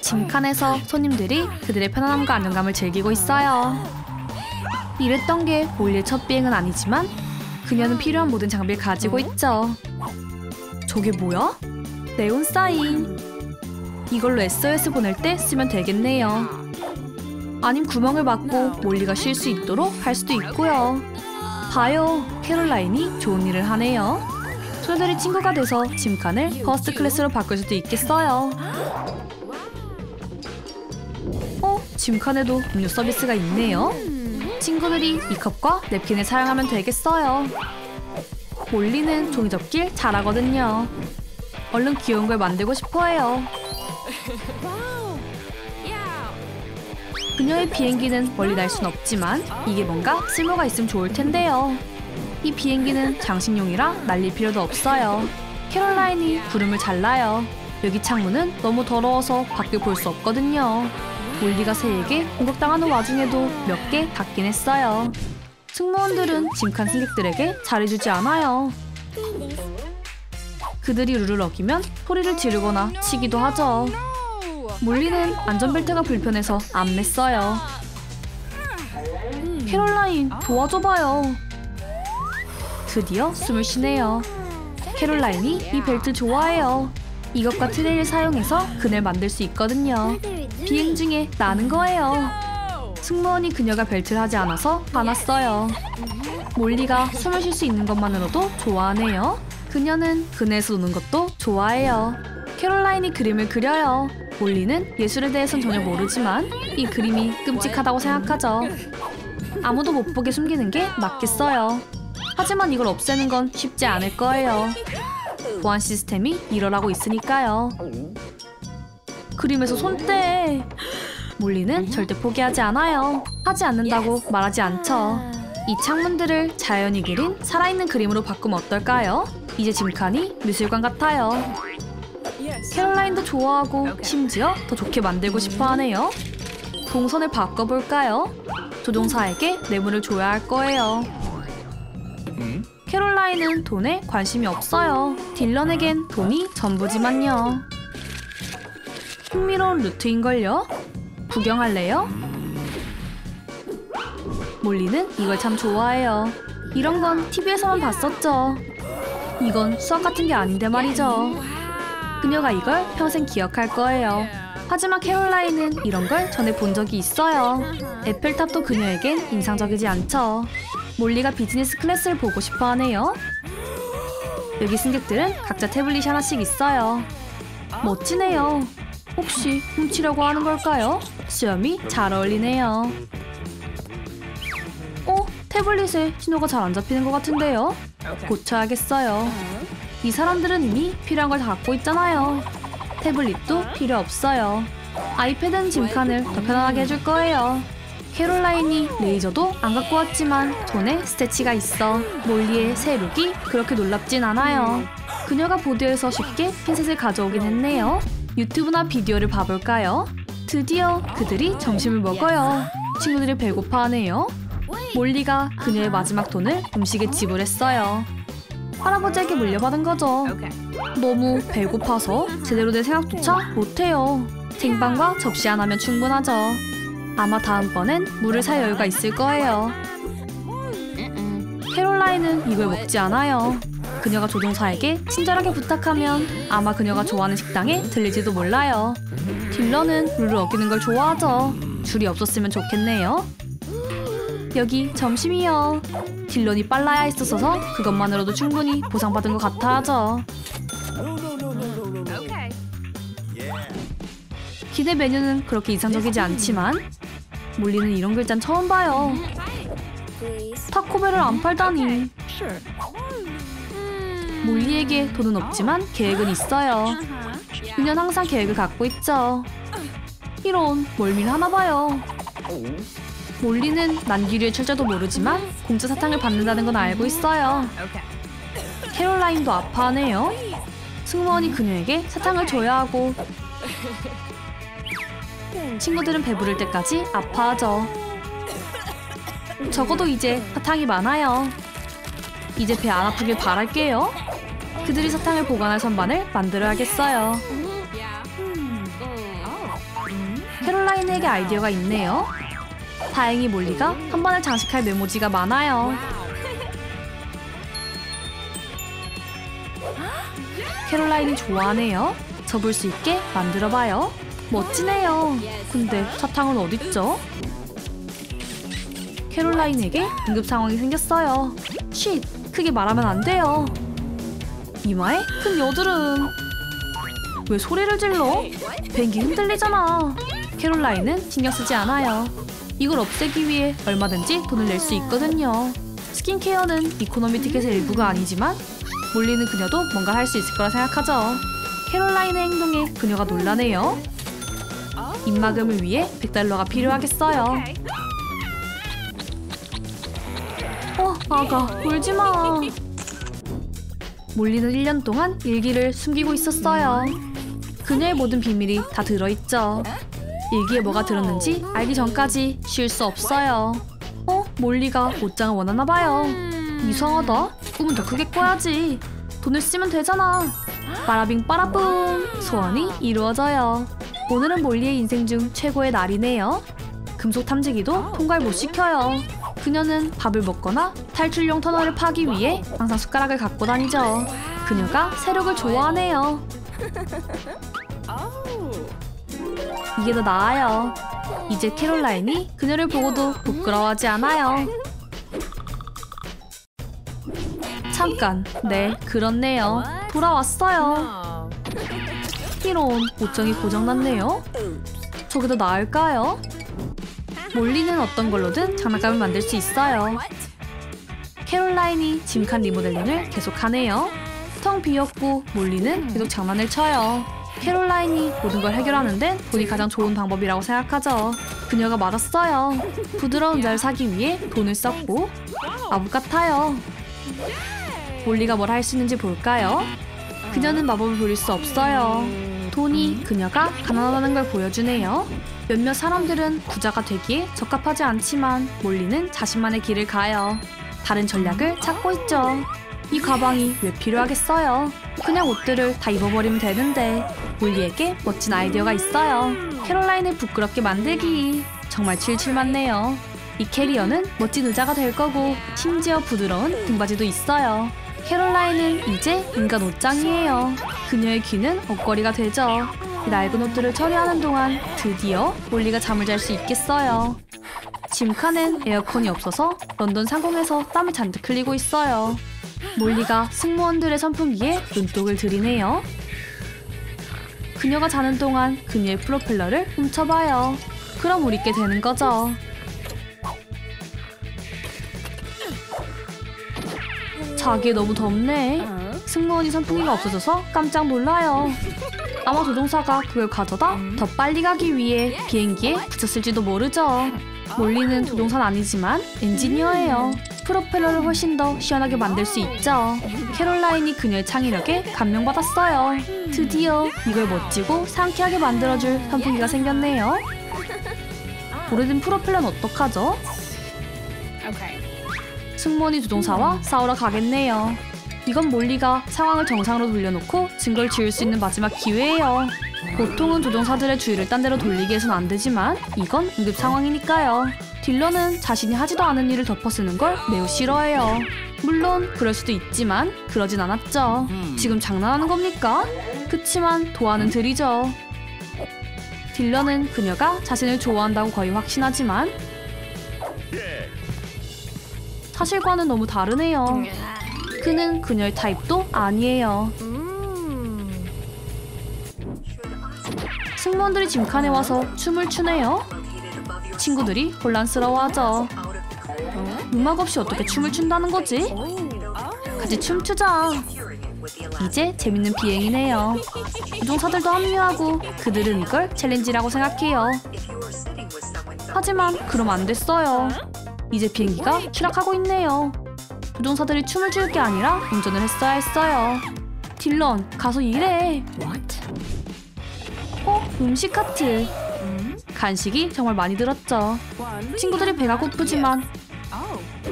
짐칸에서 손님들이 그들의 편안함과 안정감을 즐기고 있어요. 이랬던 게 몰리의 첫 비행은 아니지만 그녀는 필요한 모든 장비를 가지고 있죠. 저게 뭐야? 네온 사인. 이걸로 SOS 보낼 때 쓰면 되겠네요. 아님 구멍을 막고 몰리가 쉴 수 있도록 할 수도 있고요. 봐요, 캐롤라인이 좋은 일을 하네요. 소녀들이 친구가 돼서 짐칸을 퍼스트 클래스로 바꿀 수도 있겠어요. 짐칸에도 음료 서비스가 있네요. 친구들이 이 컵과 냅킨을 사용하면 되겠어요. 몰리는 종이접기를 잘하거든요. 얼른 귀여운 걸 만들고 싶어해요. 그녀의 비행기는 멀리 날 순 없지만 이게 뭔가 쓸모가 있으면 좋을 텐데요. 이 비행기는 장식용이라 날릴 필요도 없어요. 캐롤라인이 구름을 잘라요. 여기 창문은 너무 더러워서 밖을 볼 수 없거든요. 몰리가 새에게 공격당하는 와중에도 몇 개 닿긴 했어요. 승무원들은 짐칸 승객들에게 잘해주지 않아요. 그들이 룰을 어기면 소리를 지르거나 치기도 하죠. 몰리는 안전벨트가 불편해서 안 맸어요. 캐롤라인, 도와줘봐요. 드디어 숨을 쉬네요. 캐롤라인이 이 벨트 좋아해요. 이것과 트레이를 사용해서 그늘 만들 수 있거든요. 비행 중에 나는 거예요. 승무원이 그녀가 벨트를 하지 않아서 화났어요. 몰리가 숨을 쉴 수 있는 것만으로도 좋아하네요. 그녀는 그네에서 노는 것도 좋아해요. 캐롤라인이 그림을 그려요. 몰리는 예술에 대해선 전혀 모르지만 이 그림이 끔찍하다고 생각하죠. 아무도 못 보게 숨기는 게 맞겠어요. 하지만 이걸 없애는 건 쉽지 않을 거예요. 보안 시스템이 일어나고 있으니까요. 그림에서 손 떼. 몰리는 절대 포기하지 않아요. 하지 않는다고 말하지 않죠. 이 창문들을 자연이 그린 살아있는 그림으로 바꾸면 어떨까요? 이제 짐칸이 미술관 같아요. 캐롤라인도 좋아하고 심지어 더 좋게 만들고 싶어 하네요. 동선을 바꿔볼까요? 조종사에게 뇌물을 줘야 할 거예요. 캐롤라인은 돈에 관심이 없어요. 딜런에겐 돈이 전부지만요. 흥미로운 루트인걸요? 구경할래요? 몰리는 이걸 참 좋아해요. 이런 건 TV에서만 봤었죠. 이건 수학 같은 게 아닌데 말이죠. 그녀가 이걸 평생 기억할 거예요. 하지만 캐롤라인은 이런 걸 전에 본 적이 있어요. 에펠탑도 그녀에겐 인상적이지 않죠. 몰리가 비즈니스 클래스를 보고 싶어 하네요. 여기 승객들은 각자 태블릿이 하나씩 있어요. 멋지네요. 혹시 훔치려고 하는 걸까요? 수염이 잘 어울리네요. 태블릿에 신호가 잘 안 잡히는 것 같은데요? 고쳐야겠어요. 이 사람들은 이미 필요한 걸 다 갖고 있잖아요. 태블릿도 필요 없어요. 아이패드는 짐칸을 더 편안하게 해줄 거예요. 캐롤라인이 레이저도 안 갖고 왔지만 손에 스태치가 있어. 몰리의 새 룩이 그렇게 놀랍진 않아요. 그녀가 보드에서 쉽게 핀셋을 가져오긴 했네요. 유튜브나 비디오를 봐볼까요? 드디어 그들이 점심을 먹어요. 친구들이 배고파하네요. 몰리가 그녀의 마지막 돈을 음식에 지불했어요. 할아버지에게 물려받은 거죠. 너무 배고파서 제대로 된 생각조차 못해요. 쟁반과 접시 하나면 충분하죠. 아마 다음번엔 물을 살 여유가 있을 거예요. 캐롤라인은 이걸 먹지 않아요. 그녀가 조종사에게 친절하게 부탁하면 아마 그녀가 좋아하는 식당에 들릴지도 몰라요. 딜런은 룰을 어기는 걸 좋아하죠. 줄이 없었으면 좋겠네요. 여기 점심이요. 딜런이 빨라야 했었어서 그것만으로도 충분히 보상받은 것 같아 하죠. 기대 메뉴는 그렇게 이상적이지 않지만 몰리는 이런 글자는 처음 봐요. 타코벨을 안 팔다니. 몰리에게 돈은 없지만 계획은 있어요. 그녀는 항상 계획을 갖고 있죠. 이런 멀미를 하나 봐요. 몰리는 난기류의 출처도 모르지만 공짜 사탕을 받는다는 건 알고 있어요. 캐롤라인도 아파하네요. 승무원이 그녀에게 사탕을 줘야 하고 친구들은 배부를 때까지 아파하죠. 적어도 이제 사탕이 많아요. 이제 배 안 아프길 바랄게요. 그들이 사탕을 보관할 선반을 만들어야겠어요. 캐롤라인에게 아이디어가 있네요. 다행히 몰리가 한 번을 장식할 메모지가 많아요. 캐롤라인이 좋아하네요. 접을 수 있게 만들어봐요. 멋지네요. 근데 사탕은 어딨죠? 캐롤라인에게 응급 상황이 생겼어요. 쉿! 크게 말하면 안 돼요. 이마에 큰 여드름. 왜 소리를 질러? 뱅기 흔들리잖아. 캐롤라인은 신경 쓰지 않아요. 이걸 없애기 위해 얼마든지 돈을 낼 수 있거든요. 스킨케어는 이코노미 티켓의 일부가 아니지만 몰리는 그녀도 뭔가 할 수 있을 거라 생각하죠. 캐롤라인의 행동에 그녀가 놀라네요. 입막음을 위해 $100가 필요하겠어요. 아가, 울지마. 몰리는 1년 동안 일기를 숨기고 있었어요. 그녀의 모든 비밀이 다 들어있죠. 일기에 뭐가 들었는지 알기 전까지 쉴 수 없어요. 몰리가 옷장을 원하나 봐요. 이상하다. 꿈은 더 크게 꿔야지. 돈을 쓰면 되잖아. 빠라빙 빠라뿡. 소원이 이루어져요. 오늘은 몰리의 인생 중 최고의 날이네요. 금속 탐지기도 통과를 못 시켜요. 그녀는 밥을 먹거나 탈출용 터널을 파기 위해 항상 숟가락을 갖고 다니죠. 그녀가 세력을 좋아하네요. 이게 더 나아요. 이제 캐롤라인이 그녀를 보고도 부끄러워하지 않아요. 잠깐, 네, 그렇네요. 돌아왔어요. 이런, 옷장이 고장났네요. 저게 더 나을까요? 몰리는 어떤 걸로든 장난감을 만들 수 있어요. 캐롤라인이 짐칸 리모델링을 계속하네요. 텅 비었고 몰리는 계속 장난을 쳐요. 캐롤라인이 모든 걸 해결하는 데는 돈이 가장 좋은 방법이라고 생각하죠. 그녀가 맞았어요. 부드러운 자를 사기 위해 돈을 썼고 마법 같아요. 몰리가 뭘 할 수 있는지 볼까요? 그녀는 마법을 부릴 수 없어요. 돈이 그녀가 가난하다는 걸 보여주네요. 몇몇 사람들은 부자가 되기에 적합하지 않지만 몰리는 자신만의 길을 가요. 다른 전략을 찾고 있죠. 이 가방이 왜 필요하겠어요? 그냥 옷들을 다 입어버리면 되는데 몰리에게 멋진 아이디어가 있어요. 캐롤라인을 부끄럽게 만들기. 정말 칠칠 맞네요. 이 캐리어는 멋진 의자가 될 거고 심지어 부드러운 등받이도 있어요. 캐롤라인은 이제 인간 옷장이에요. 그녀의 귀는 옷걸이가 되죠. 이 낡은 옷들을 처리하는 동안 드디어 몰리가 잠을 잘 수 있겠어요. 짐칸엔 에어컨이 없어서 런던 상공에서 땀이 잔뜩 흘리고 있어요. 몰리가 승무원들의 선풍기에 눈독을 들이네요. 그녀가 자는 동안 그녀의 프로펠러를 훔쳐봐요. 그럼 우리께 되는 거죠. 자기에 너무 덥네. 승무원이 선풍기가 없어져서 깜짝 놀라요. 아마 조종사가 그걸 가져다 더 빨리 가기 위해 비행기에 붙였을지도 모르죠. 몰리는 조종사는 아니지만 엔지니어예요. 프로펠러를 훨씬 더 시원하게 만들 수 있죠. 캐롤라인이 그녀의 창의력에 감명받았어요. 드디어 이걸 멋지고 상쾌하게 만들어줄 선풍기가 생겼네요. 오래된 프로펠러는 어떡하죠? 승무원이 조종사와 싸우러 가겠네요. 이건 몰리가 상황을 정상으로 돌려놓고 증거를 지울 수 있는 마지막 기회예요. 보통은 조종사들의 주의를 딴 데로 돌리기 위해선 안 되지만 이건 응급 상황이니까요. 딜런은 자신이 하지도 않은 일을 덮어쓰는 걸 매우 싫어해요. 물론 그럴 수도 있지만 그러진 않았죠. 지금 장난하는 겁니까? 그치만 도와는 드리죠. 딜런은 그녀가 자신을 좋아한다고 거의 확신하지만 사실과는 너무 다르네요. 그는 그녀의 타입도 아니에요. 승무원들이 짐칸에 와서 춤을 추네요. 친구들이 혼란스러워하죠. 음악 없이 어떻게 춤을 춘다는 거지? 같이 춤추자. 이제 재밌는 비행이네요. 조종사들도 합류하고 그들은 이걸 챌린지라고 생각해요. 하지만 그럼 안 됐어요. 이제 비행기가 추락하고 있네요. 조종사들이 춤을 출 게 아니라 운전을 했어야 했어요. 딜런, 가서 일해. 음식 카트. 간식이 정말 많이 들었죠. 친구들이 배가 고프지만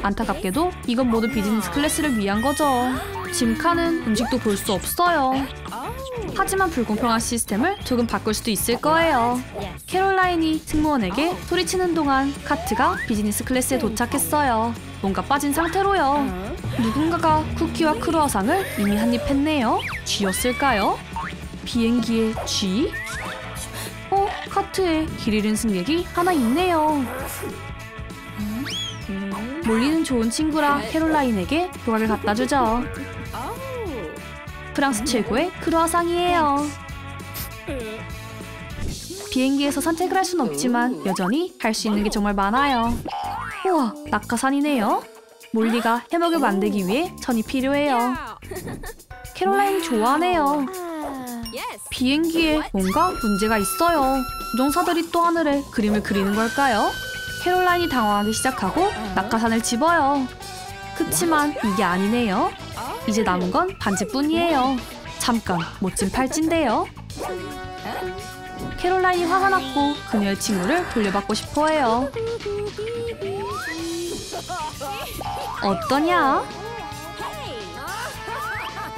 안타깝게도 이건 모두 비즈니스 클래스를 위한 거죠. 짐칸은 음식도 볼 수 없어요. 하지만 불공평한 시스템을 조금 바꿀 수도 있을 거예요. 캐롤라인이 승무원에게 소리치는 동안 카트가 비즈니스 클래스에 도착했어요. 뭔가 빠진 상태로요. 누군가가 쿠키와 크루아상을 이미 한입 했네요. 쥐였을까요? 비행기의 쥐? 카트에 길 잃은 승객이 하나 있네요. 몰리는 좋은 친구라 캐롤라인에게 조각을 갖다 주죠. 프랑스 최고의 크루아상이에요. 비행기에서 산책을 할 순 없지만 여전히 할 수 있는 게 정말 많아요. 우와, 낙하산이네요. 몰리가 해먹을 만들기 위해 천이 필요해요. 캐롤라인이 좋아하네요. 비행기에 뭔가 문제가 있어요. 조종사들이 또 하늘에 그림을 그리는 걸까요? 캐롤라인이 당황하기 시작하고 낙하산을 집어요. 그치만 이게 아니네요. 이제 남은 건 반지뿐이에요. 잠깐, 멋진 팔찌인데요. 캐롤라인이 화가 났고 그녀의 친구를 돌려받고 싶어해요. 어떠냐?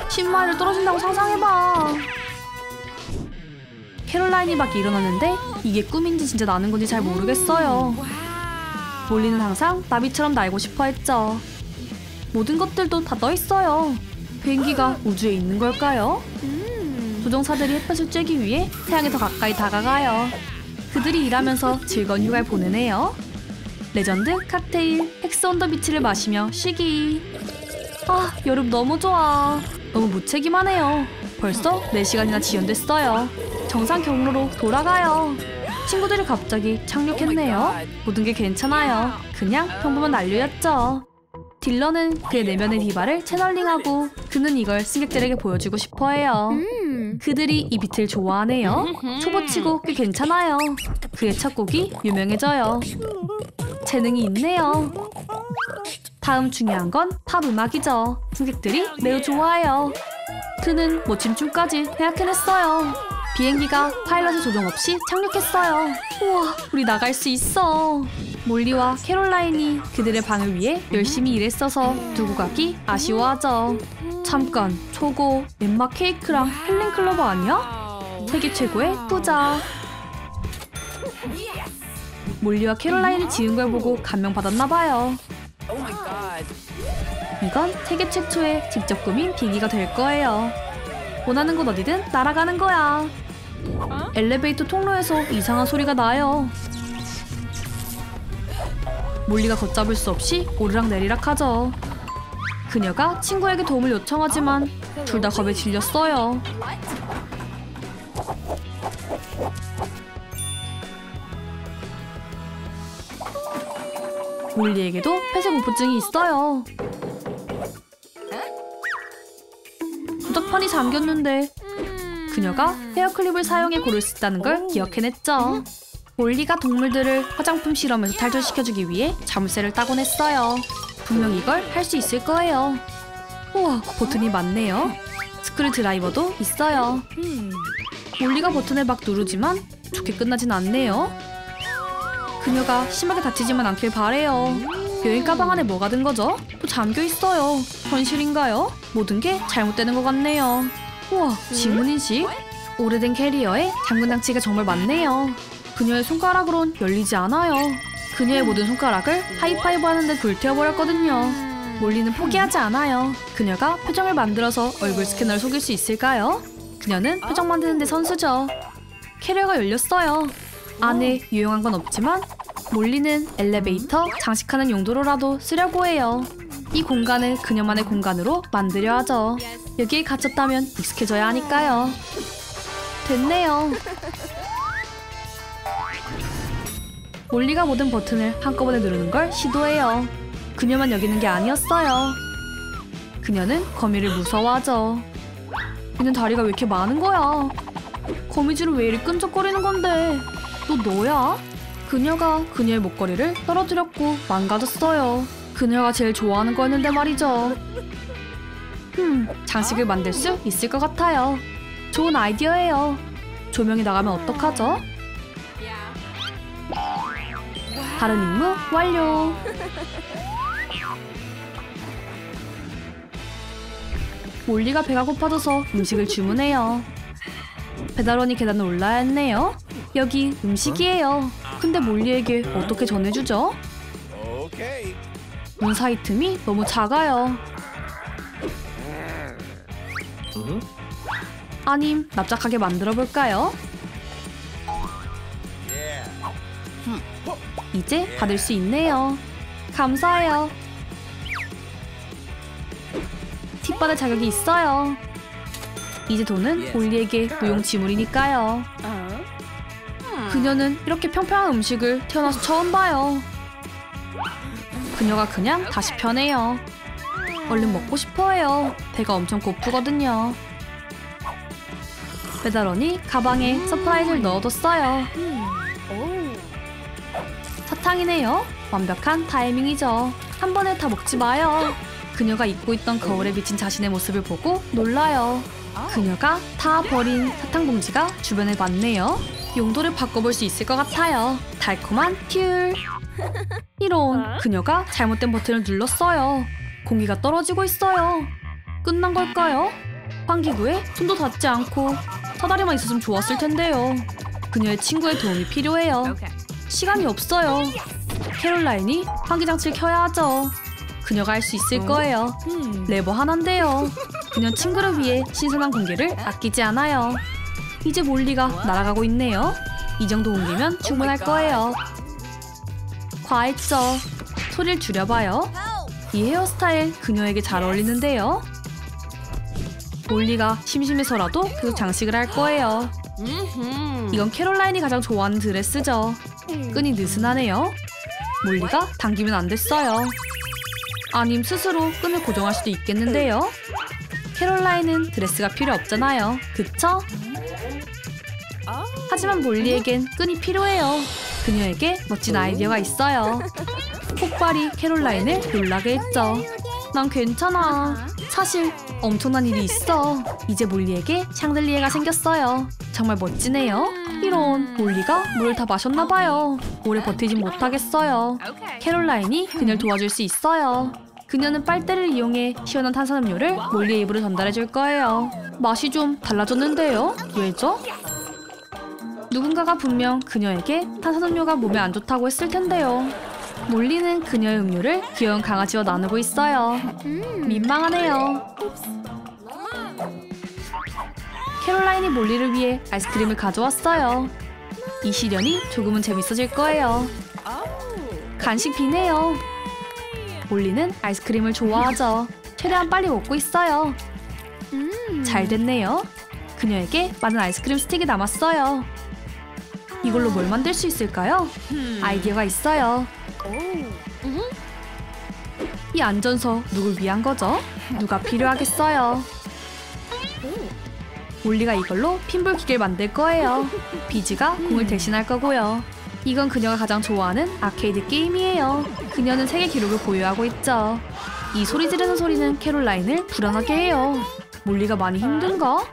10마일을 떨어진다고 상상해봐. 캐롤라인이 막 일어났는데 이게 꿈인지 진짜 나는 건지 잘 모르겠어요. 몰리는 항상 나비처럼 날고 싶어 했죠. 모든 것들도 다 떠있어요. 비행기가 우주에 있는 걸까요? 조종사들이 햇볕을 쬐기 위해 태양에 더 가까이 다가가요. 그들이 일하면서 즐거운 휴가를 보내네요. 레전드 칵테일 헥스 온 더 비치를 마시며 쉬기. 아, 여름 너무 좋아. 너무 무책임하네요. 벌써 4시간이나 지연됐어요. 정상 경로로 돌아가요. 친구들이 갑자기 착륙했네요. 모든 게 괜찮아요. 그냥 평범한 난류였죠. 딜런은 그의 내면의 디바를 채널링하고 그는 이걸 승객들에게 보여주고 싶어해요. 그들이 이 비트를 좋아하네요. 초보치고 꽤 괜찮아요. 그의 첫 곡이 유명해져요. 재능이 있네요. 다음 중요한 건 팝 음악이죠. 승객들이 매우 좋아해요. 그는 멋진 춤까지 해약해냈어요. 비행기가 파일럿의 조종 없이 착륙했어요. 우와, 우리 나갈 수 있어. 몰리와 캐롤라인이 그들의 방을 위해 열심히 일했어서 두고 가기 아쉬워하죠. 잠깐, 저거 엠마 케이크랑 헬렌 클로버 아니야? 세계 최고의 부자. 몰리와 캐롤라인이 지은 걸 보고 감명받았나봐요. 이건 세계 최초의 직접 꾸민 비행기가 될 거예요. 원하는 곳 어디든 날아가는 거야. 엘리베이터 통로에서 이상한 소리가 나요. 몰리가 걷잡을 수 없이 오르락내리락 하죠. 그녀가 친구에게 도움을 요청하지만 둘 다 겁에 질렸어요. 몰리에게도 폐쇄공포증이 있어요. 조작판이 잠겼는데 그녀가 헤어클립을 사용해 고를 수 있다는 걸 기억해냈죠. 몰리가 동물들을 화장품 실험에서 탈출시켜주기 위해 자물쇠를 따곤 했어요. 분명 이걸 할 수 있을 거예요. 우와, 버튼이 많네요. 스크류 드라이버도 있어요. 몰리가 버튼을 막 누르지만 좋게 끝나진 않네요. 그녀가 심하게 다치지만 않길 바래요. 여행 가방 안에 뭐가 든 거죠? 또 잠겨있어요. 현실인가요? 모든 게 잘못되는 것 같네요. 우와, 지문인식? 오래된 캐리어에 잠근 장치가 정말 많네요. 그녀의 손가락으론 열리지 않아요. 그녀의 모든 손가락을 하이파이브 하는데 불태워버렸거든요. 몰리는 포기하지 않아요. 그녀가 표정을 만들어서 얼굴 스캐너를 속일 수 있을까요? 그녀는 표정 만드는 데 선수죠. 캐리어가 열렸어요. 안에 유용한 건 없지만 몰리는 엘리베이터 장식하는 용도로라도 쓰려고 해요. 이 공간을 그녀만의 공간으로 만들려 하죠. 여기에 갇혔다면 익숙해져야 하니까요. 됐네요. 몰리가 모든 버튼을 한꺼번에 누르는 걸 시도해요. 그녀만 여기 있는 게 아니었어요. 그녀는 거미를 무서워하죠. 얘는 다리가 왜 이렇게 많은 거야? 거미줄을 왜 이리 끈적거리는 건데? 또 너야? 그녀가 그녀의 목걸이를 떨어뜨렸고 망가졌어요. 그녀가 제일 좋아하는 거였는데 말이죠. 장식을 만들 수 있을 것 같아요. 좋은 아이디어예요. 조명이 나가면 어떡하죠? 다른 임무 완료. 몰리가 배가 고파져서 음식을 주문해요. 배달원이 계단을 올라야 했네요. 여기 음식이에요. 근데 몰리에게 어떻게 전해주죠? 문 사이 틈이 너무 작아요. 아님 납작하게 만들어 볼까요? 이제 받을 수 있네요. 감사해요. 팁 받을 자격이 있어요. 이제 돈은 몰리에게 무용지물이니까요. 그녀는 이렇게 평평한 음식을 태어나서 처음 봐요. 그녀가 그냥 다시 편해요. 얼른 먹고 싶어해요. 배가 엄청 고프거든요. 배달원이 가방에 서프라이즈를 넣어뒀어요. 사탕이네요. 완벽한 타이밍이죠. 한 번에 다 먹지 마요. 그녀가 입고 있던 거울에 비친 자신의 모습을 보고 놀라요. 그녀가 다 버린 사탕 봉지가 주변에 많네요. 용도를 바꿔볼 수 있을 것 같아요. 달콤한 귤. 이런, 그녀가 잘못된 버튼을 눌렀어요. 공기가 떨어지고 있어요. 끝난 걸까요? 환기구에 손도 닿지 않고 사다리만 있었으면 좋았을 텐데요. 그녀의 친구의 도움이 필요해요. 시간이 없어요. 캐롤라인이 환기장치를 켜야 하죠. 그녀가 할 수 있을 거예요. 레버 하나인데요. 그녀 친구를 위해 신선한 공기를 아끼지 않아요. 이제 몰리가 날아가고 있네요. 이 정도 공기면 충분할 거예요. 과했죠. 소리를 줄여봐요. 이 헤어스타일 그녀에게 잘 어울리는데요. 몰리가 심심해서라도 계속 장식을 할 거예요. 이건 캐롤라인이 가장 좋아하는 드레스죠. 끈이 느슨하네요. 몰리가 당기면 안 됐어요. 아님 스스로 끈을 고정할 수도 있겠는데요. 캐롤라인은 드레스가 필요 없잖아요. 그쵸? 하지만 몰리에겐 끈이 필요해요. 그녀에게 멋진 아이디어가 있어요. 폭발이 캐롤라인을 놀라게 했죠. 난 괜찮아. 사실 엄청난 일이 있어. 이제 몰리에게 샹들리에가 생겼어요. 정말 멋지네요. 이런, 몰리가 물을 다 마셨나봐요. 오래 버티진 못하겠어요. 캐롤라인이 그녀를 도와줄 수 있어요. 그녀는 빨대를 이용해 시원한 탄산음료를 몰리의 입으로 전달해 줄 거예요. 맛이 좀 달라졌는데요? 왜죠? 누군가가 분명 그녀에게 탄산음료가 몸에 안 좋다고 했을 텐데요. 몰리는 그녀의 음료를 귀여운 강아지와 나누고 있어요. 민망하네요. 캐롤라인이 몰리를 위해 아이스크림을 가져왔어요. 이 시련이 조금은 재밌어질 거예요. 간식 비네요. 몰리는 아이스크림을 좋아하죠. 최대한 빨리 먹고 있어요. 잘 됐네요. 그녀에게 많은 아이스크림 스틱이 남았어요. 이걸로 뭘 만들 수 있을까요? 아이디어가 있어요. 이 안전서 누굴 위한 거죠? 누가 필요하겠어요? 몰리가 이걸로 핀볼 기계를 만들 거예요. 비지가 공을 대신할 거고요. 이건 그녀가 가장 좋아하는 아케이드 게임이에요. 그녀는 세계 기록을 보유하고 있죠. 이 소리 지르는 소리는 캐롤라인을 불안하게 해요. 몰리가 많이 힘든가?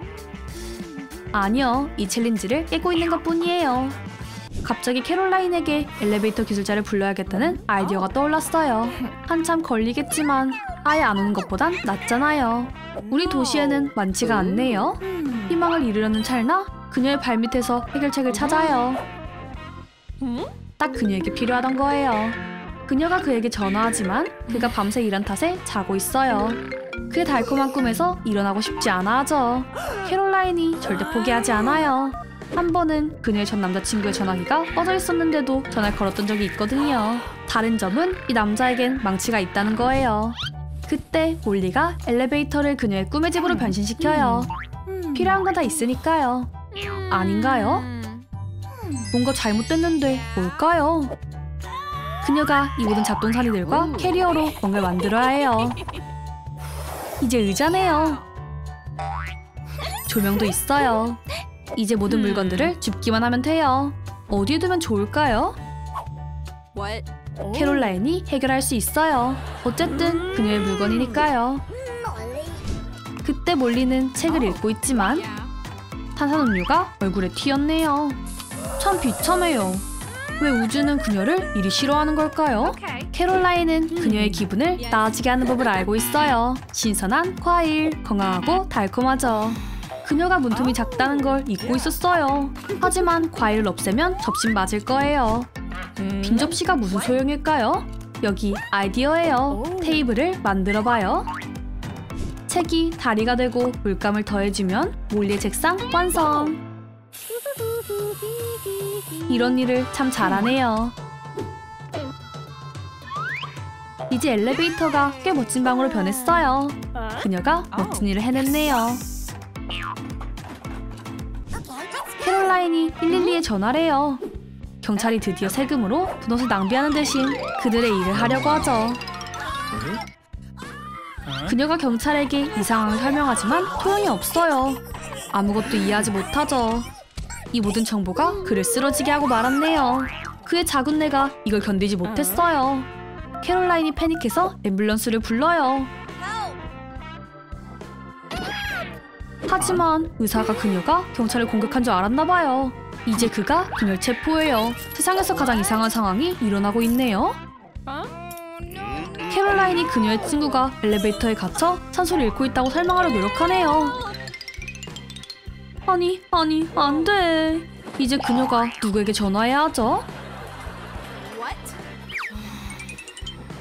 아니요, 이 챌린지를 깨고 있는 것뿐이에요. 갑자기 캐롤라인에게 엘리베이터 기술자를 불러야겠다는 아이디어가 떠올랐어요. 한참 걸리겠지만 아예 안 오는 것보단 낫잖아요. 우리 도시에는 많지가 않네요. 희망을 이루려는 찰나 그녀의 발밑에서 해결책을 찾아요. 딱 그녀에게 필요하던 거예요. 그녀가 그에게 전화하지만 그가 밤새 일한 탓에 자고 있어요. 그의 달콤한 꿈에서 일어나고 싶지 않아 하죠. 캐롤라인이 절대 포기하지 않아요. 한 번은 그녀의 전 남자친구의 전화기가 꺼져 있었는데도 전화를 걸었던 적이 있거든요. 다른 점은 이 남자에겐 망치가 있다는 거예요. 그때 몰리가 엘리베이터를 그녀의 꿈의 집으로 변신시켜요. 필요한 건 다 있으니까요. 아닌가요? 뭔가 잘못됐는데 뭘까요? 그녀가 이 모든 잡동사니들과 캐리어로 뭔가를 만들어야 해요. 이제 의자네요. 조명도 있어요. 이제 모든 물건들을 줍기만 하면 돼요. 어디에 두면 좋을까요? 캐롤라인이 해결할 수 있어요. 어쨌든 그녀의 물건이니까요. 그때 몰리는 책을 읽고 있지만 탄산음료가 얼굴에 튀었네요. 참 비참해요. 왜 우주는 그녀를 이리 싫어하는 걸까요? 캐롤라인은 그녀의 기분을 나아지게 하는 법을 알고 있어요. 신선한 과일, 건강하고 달콤하죠. 그녀가 문틈이 작다는 걸 잊고 있었어요. 하지만 과일을 없애면 접시 맞을 거예요. 빈 접시가 무슨 소용일까요? 여기 아이디어예요. 테이블을 만들어봐요. 책이 다리가 되고 물감을 더해주면 몰리의 책상 완성! 이런 일을 참 잘하네요. 이제 엘리베이터가 꽤 멋진 방으로 변했어요. 그녀가 멋진 일을 해냈네요. 캐롤라인이 112에 전화를 해요. 경찰이 드디어 세금으로 분홍을 낭비하는 대신 그들의 일을 하려고 하죠. 그녀가 경찰에게 이 상황을 설명하지만 소용이 없어요. 아무것도 이해하지 못하죠. 이 모든 정보가 그를 쓰러지게 하고 말았네요. 그의 작은 뇌가 이걸 견디지 못했어요. 캐롤라인이 패닉해서 앰뷸런스를 불러요. 하지만 의사가 그녀가 경찰을 공격한 줄 알았나 봐요. 이제 그가 그녀를 체포해요. 세상에서 가장 이상한 상황이 일어나고 있네요. 캐롤라인이 그녀의 친구가 엘리베이터에 갇혀 산소를 잃고 있다고 설명하려 노력하네요. 아니, 안 돼. 이제 그녀가 누구에게 전화해야 하죠?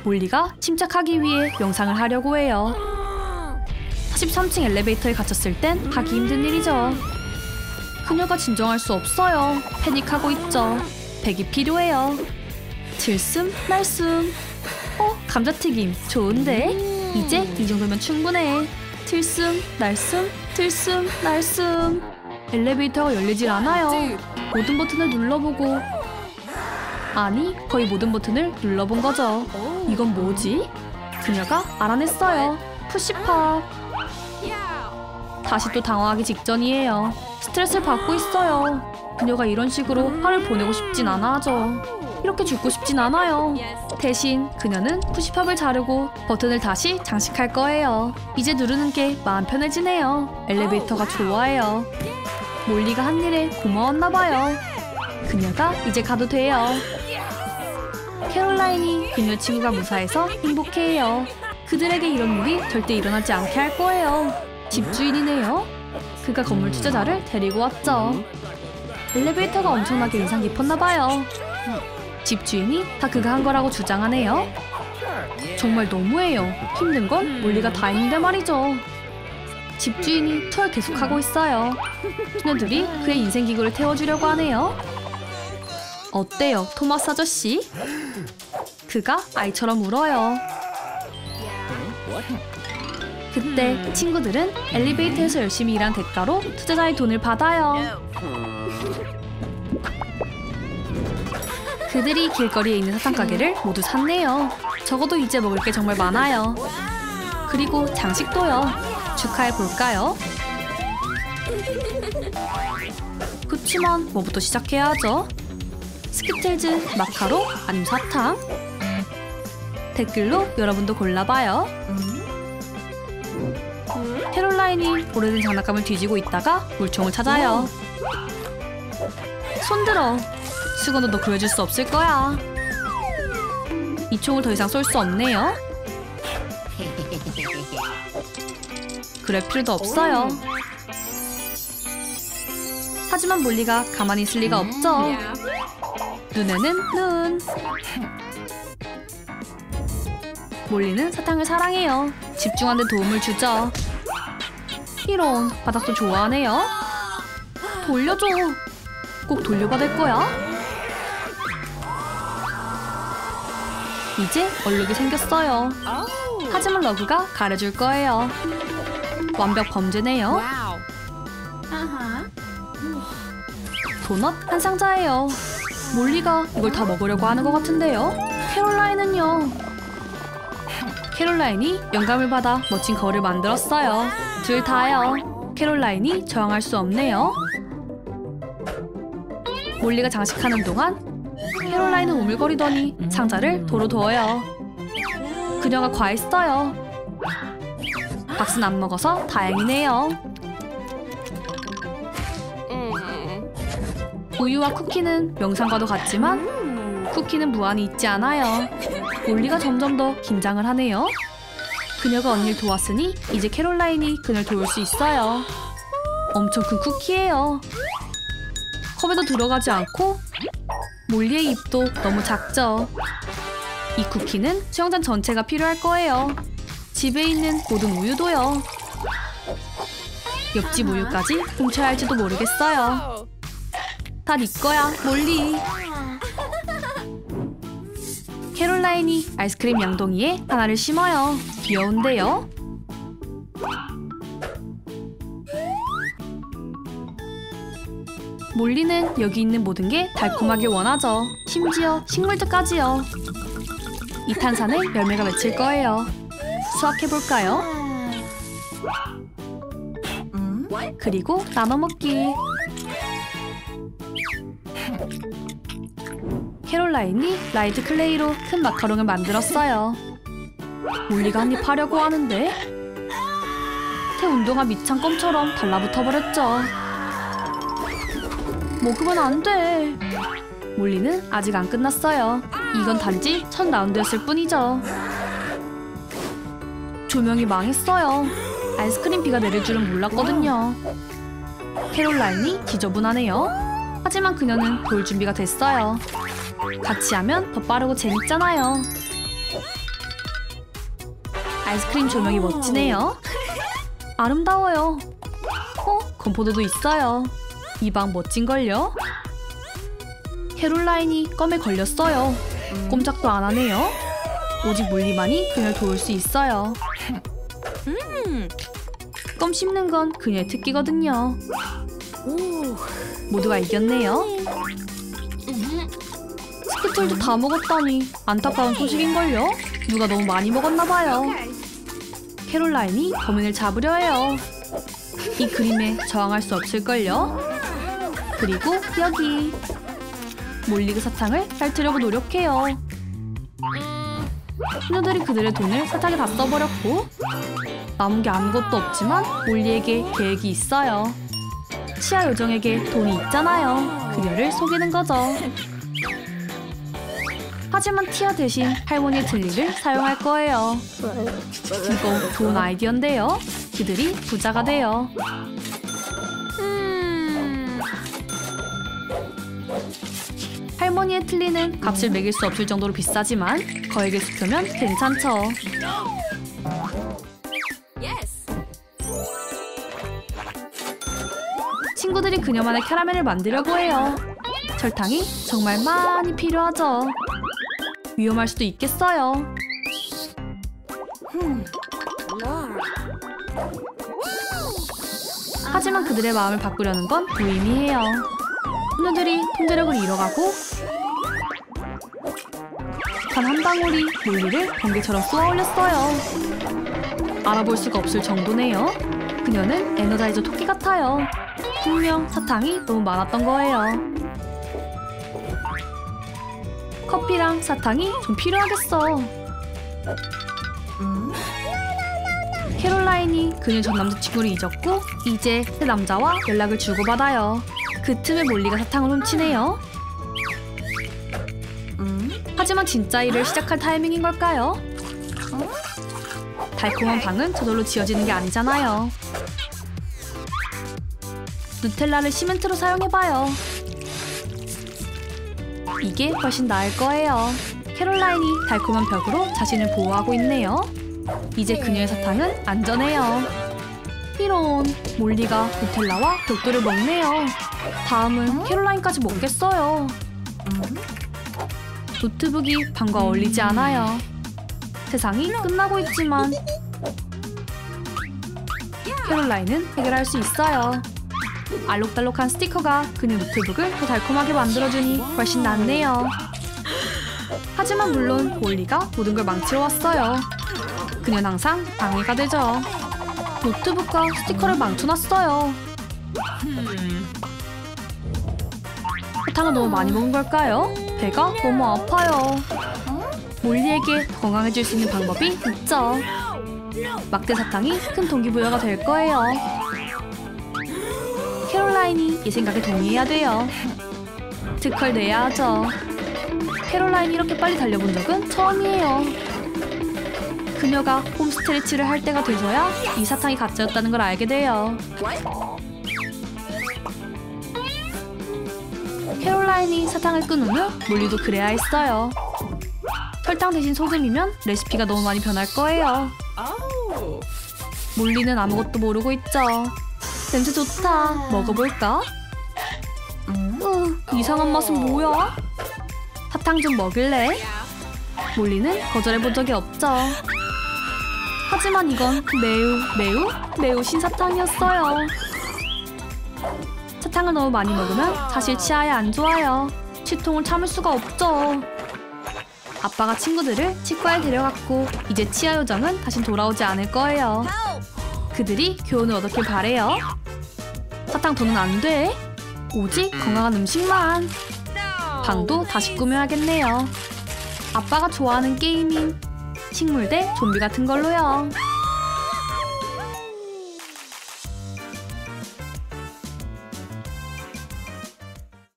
몰리가 침착하기 위해 명상을 하려고 해요. 43층 엘리베이터에 갇혔을 땐 하기 힘든 일이죠. 그녀가 진정할 수 없어요. 패닉하고 있죠. 백이 필요해요. 들숨 날숨. 감자튀김 좋은데? 이제 이 정도면 충분해. 들숨 날숨 들숨 날숨. 엘리베이터가 열리질 않아요. 모든 버튼을 눌러보고, 아니 거의 모든 버튼을 눌러본 거죠. 이건 뭐지? 그녀가 알아냈어요. 푸시팝. 다시 또 당황하기 직전이에요. 스트레스를 받고 있어요. 그녀가 이런 식으로 하루를 보내고 싶진 않아 하죠. 이렇게 죽고 싶진 않아요. 대신 그녀는 푸시팝을 자르고 버튼을 다시 장식할 거예요. 이제 누르는 게 마음 편해지네요. 엘리베이터가 좋아해요. 몰리가 한 일에 고마웠나 봐요. 그녀가 이제 가도 돼요. 캐롤라인이 그녀 친구가 무사해서 행복해해요. 그들에게 이런 일이 절대 일어나지 않게 할 거예요. 집주인이네요. 그가 건물 투자자를 데리고 왔죠. 엘리베이터가 엄청나게 인상 깊었나 봐요. 집주인이 다 그가 한 거라고 주장하네요. 정말 너무해요. 힘든 건 몰리가 다 했는데 말이죠. 집주인이 투어를 계속하고 있어요. 그녀들이 그의 인생기구를 태워주려고 하네요. 어때요, 토마스 아저씨? 그가 아이처럼 울어요. 그때 친구들은 엘리베이터에서 열심히 일한 대가로 투자자의 돈을 받아요. 그들이 길거리에 있는 사탕 가게를 모두 샀네요. 적어도 이제 먹을 게 정말 많아요. 그리고 장식도요. 축하해볼까요? 그치만 뭐부터 시작해야 하죠? 스키틀즈, 마카로, 아니면 사탕? 댓글로 여러분도 골라봐요. 캐롤라인이 오래된 장난감을 뒤지고 있다가 물총을 찾아요. 손들어. 수건도 너 구해줄 수 없을 거야. 이 총을 더 이상 쏠 수 없네요. 그럴 필요도 없어요. 하지만 몰리가 가만히 있을 리가 없죠. 눈에는 눈. 몰리는 사탕을 사랑해요. 집중하는 데 도움을 주죠. 이런, 바닥도 좋아하네요. 돌려줘. 꼭 돌려받을 거야. 이제 얼룩이 생겼어요. 하지만 러브가 가려줄 거예요. 완벽 범죄네요. 도넛 한 상자예요. 몰리가 이걸 다 먹으려고 하는 것 같은데요. 캐롤라인은요. 캐롤라인이 영감을 받아 멋진 거울을 만들었어요. 둘 다요. 캐롤라인이 저항할 수 없네요. 몰리가 장식하는 동안 캐롤라인은 우물거리더니 상자를 도로 둬요. 그녀가 과했어요. 박스는 안 먹어서 다행이네요. 우유와 쿠키는 명상과도 같지만 쿠키는 무한히 있지 않아요. 몰리가 점점 더 긴장을 하네요. 그녀가 언니를 도왔으니 이제 캐롤라인이 그녀를 도울 수 있어요. 엄청 큰 쿠키예요. 컵에도 들어가지 않고 몰리의 입도 너무 작죠. 이 쿠키는 수영장 전체가 필요할 거예요. 집에 있는 모든 우유도요. 옆집 우유까지 훔쳐야 할지도 모르겠어요. 다 네 거야, 몰리. 캐롤라인이 아이스크림 양동이에 하나를 심어요. 귀여운데요? 몰리는 여기 있는 모든 게 달콤하길 원하죠. 심지어 식물들까지요. 이 탄산에 열매가 맺힐 거예요. 수확해볼까요? 그리고 나눠 먹기. 캐롤라인이 라이트 클레이로 큰 마카롱을 만들었어요. 몰리가 한 입 하려고 하는데 새 운동화 밑창 껌처럼 달라붙어 버렸죠. 먹으면 안 돼. 몰리는 아직 안 끝났어요. 이건 단지 첫 라운드였을 뿐이죠. 조명이 망했어요. 아이스크림 비가 내릴 줄은 몰랐거든요. 캐롤라인이 지저분하네요. 하지만 그녀는 볼 준비가 됐어요. 같이 하면 더 빠르고 재밌잖아요. 아이스크림 조명이 멋지네요. 아름다워요. 건포도도 있어요. 이 방 멋진걸요? 캐롤라인이 껌에 걸렸어요. 꼼짝도 안 하네요. 오직 몰리만이 그녀를 도울 수 있어요. 껌 씹는 건 그녀의 특기거든요. 모두가 이겼네요. 스키틀도 다 먹었다니 안타까운 소식인걸요? 누가 너무 많이 먹었나봐요. 캐롤라인이 범인을 잡으려 해요. 이 그림에 저항할 수 없을걸요? 그리고 여기 몰리 그 사탕을 핥으려고 노력해요. 소녀들이 그들의 돈을 사탕에 다 써버렸고 남은 게 아무것도 없지만 몰리에게 계획이 있어요. 치아 요정에게 돈이 있잖아요. 그녀를 속이는 거죠. 하지만 티아 대신 할머니의 틀니를 사용할 거예요. 이거 좋은 아이디어인데요. 그들이 부자가 돼요. 할머니의 틀니는 값을 매길 수 없을 정도로 비싸지만 거액의 수표면 괜찮죠. 친구들이 그녀만의 캐러멜을 만들려고 해요. 설탕이 정말 많이 필요하죠. 위험할 수도 있겠어요. 하지만 그들의 마음을 바꾸려는 건 무의미해요. 소녀들이 통제력을 잃어가고 단 한 방울이 몰리를 번개처럼 쏘아올렸어요. 알아볼 수가 없을 정도네요. 그녀는 에너자이저 토끼 같아요. 분명 사탕이 너무 많았던 거예요. 커피랑 사탕이 좀 필요하겠어. 캐롤라인이 그녀 전 남자친구를 잊었고 이제 새 남자와 연락을 주고받아요. 그 틈에 몰리가 사탕을 훔치네요. 하지만 진짜 일을 시작할 타이밍인 걸까요? 달콤한 방은 저절로 지어지는 게 아니잖아요. 누텔라를 시멘트로 사용해봐요. 이게 훨씬 나을 거예요. 캐롤라인이 달콤한 벽으로 자신을 보호하고 있네요. 이제 그녀의 사탕은 안전해요. 이런, 몰리가 누텔라와 벽돌을 먹네요. 다음은 캐롤라인까지 먹겠어요. 노트북이 방과 어울리지 않아요. 세상이 끝나고 있지만 캐롤라인은 해결할 수 있어요. 알록달록한 스티커가 그녀 노트북을 더 달콤하게 만들어주니 훨씬 낫네요. 하지만 물론 몰리가 모든 걸 망치러 왔어요. 그녀는 항상 방해가 되죠. 노트북과 스티커를 망쳐놨어요. 사탕을 너무 많이 먹은 걸까요? 배가 너무 아파요. 몰리에게 더 건강해질 수 있는 방법이 있죠. 막대 사탕이 큰 동기부여가 될 거예요. 캐롤라인이 이 생각에 동의해야 돼요. 특허를 내야 하죠. 캐롤라인이 이렇게 빨리 달려본 적은 처음이에요. 그녀가 홈스트레치를 할 때가 돼서야 이 사탕이 가짜였다는 걸 알게 돼요. 캐롤라인이 사탕을 끈 후 몰리도 그래야 했어요. 설탕 대신 소금이면 레시피가 너무 많이 변할 거예요. 몰리는 아무것도 모르고 있죠. 냄새 좋다. 먹어볼까? 이상한 맛은 뭐야? 사탕 좀 먹을래? 몰리는 거절해본 적이 없죠. 하지만 이건 매우 신사탕이었어요. 사탕을 너무 많이 먹으면 사실 치아에 안 좋아요. 치통을 참을 수가 없죠. 아빠가 친구들을 치과에 데려갔고 이제 치아 요정은 다신 돌아오지 않을 거예요. 그들이 교훈을 얻었길 바래요. 사탕 더는 안 돼. 오직 건강한 음식만. 방도 다시 꾸며야겠네요. 아빠가 좋아하는 게임인 식물 대 좀비 같은 걸로요.